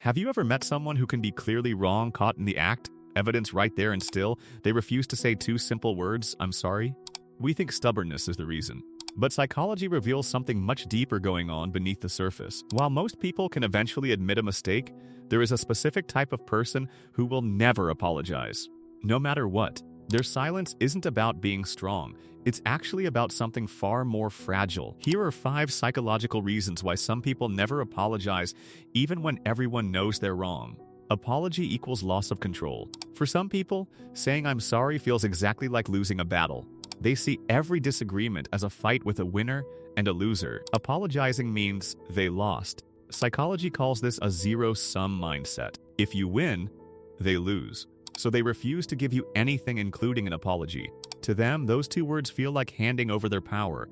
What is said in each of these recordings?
Have you ever met someone who can be clearly wrong, caught in the act, evidence right there, and still they refuse to say two simple words, "I'm sorry"? We think stubbornness is the reason. But psychology reveals something much deeper going on beneath the surface. While most people can eventually admit a mistake, there is a specific type of person who will never apologize. No matter what. Their silence isn't about being strong. It's actually about something far more fragile. Here are 5 psychological reasons why some people never apologize, even when everyone knows they're wrong. Apology equals loss of control. For some people, saying "I'm sorry" feels exactly like losing a battle. They see every disagreement as a fight with a winner and a loser. Apologizing means they lost. Psychology calls this a zero-sum mindset. If you win, they lose. So they refuse to give you anything, including an apology. To them, those 2 words feel like handing over their power.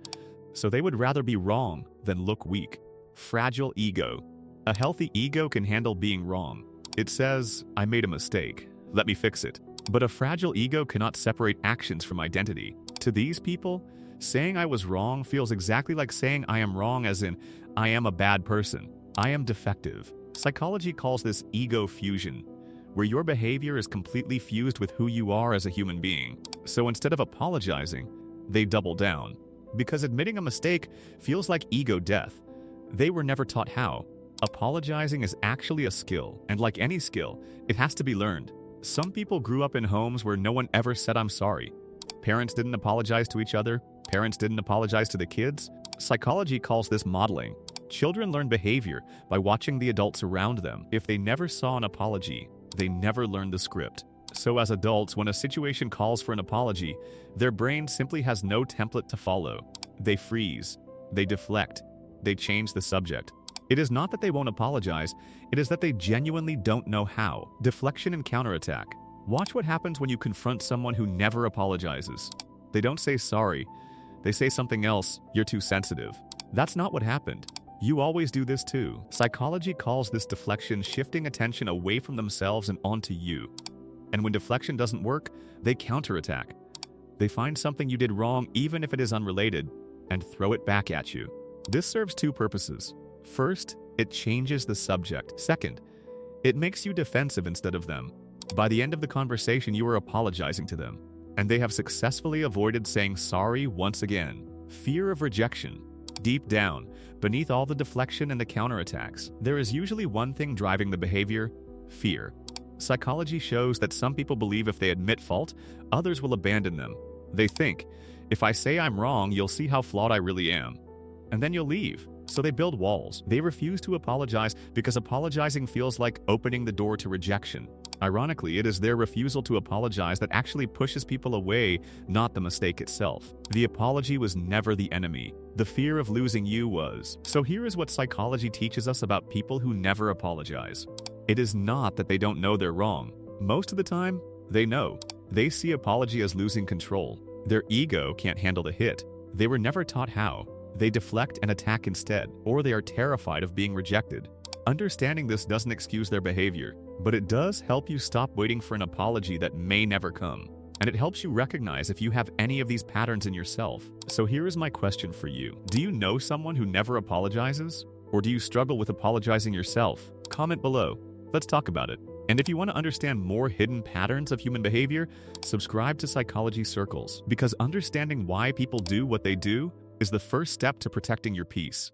So they would rather be wrong than look weak. Fragile ego. A healthy ego can handle being wrong. It says, "I made a mistake. Let me fix it." But a fragile ego cannot separate actions from identity. To these people, saying "I was wrong" feels exactly like saying "I am wrong," as in, "I am a bad person. I am defective." Psychology calls this ego fusion, where your behavior is completely fused with who you are as a human being. So instead of apologizing, they double down. Because admitting a mistake feels like ego death. They were never taught how. Apologizing is actually a skill, and like any skill, it has to be learned. Some people grew up in homes where no one ever said "I'm sorry." Parents didn't apologize to each other. Parents didn't apologize to the kids. Psychology calls this modeling. Children learn behavior by watching the adults around them. If they never saw an apology, they never learned the script. So as adults, when a situation calls for an apology, their brain simply has no template to follow. They freeze. They deflect. They change the subject. It is not that they won't apologize, it is that they genuinely don't know how. Deflection and counterattack. Watch what happens when you confront someone who never apologizes. They don't say "sorry." They say something else. "You're too sensitive." That's not what happened. You always do this too. Psychology calls this deflection, shifting attention away from themselves and onto you. And when deflection doesn't work, they counterattack. They find something you did wrong, even if it is unrelated, and throw it back at you. This serves 2 purposes. First, it changes the subject. Second, it makes you defensive instead of them. By the end of the conversation, you are apologizing to them, and they have successfully avoided saying sorry once again. Fear of rejection. Deep down, beneath all the deflection and the counterattacks, there is usually one thing driving the behavior: fear. Psychology shows that some people believe if they admit fault, others will abandon them. They think, "If I say I'm wrong, you'll see how flawed I really am, and then you'll leave." So they build walls. They refuse to apologize because apologizing feels like opening the door to rejection. Ironically, it is their refusal to apologize that actually pushes people away, not the mistake itself. The apology was never the enemy. The fear of losing you was. So here is what psychology teaches us about people who never apologize. It is not that they don't know they're wrong. Most of the time, they know. They see apology as losing control. Their ego can't handle the hit. They were never taught how. They deflect and attack instead, or they are terrified of being rejected. Understanding this doesn't excuse their behavior, but it does help you stop waiting for an apology that may never come. And it helps you recognize if you have any of these patterns in yourself. So here is my question for you. Do you know someone who never apologizes? Or do you struggle with apologizing yourself? Comment below. Let's talk about it. And if you want to understand more hidden patterns of human behavior, subscribe to Psychology Circles, because understanding why people do what they do is the first step to protecting your peace.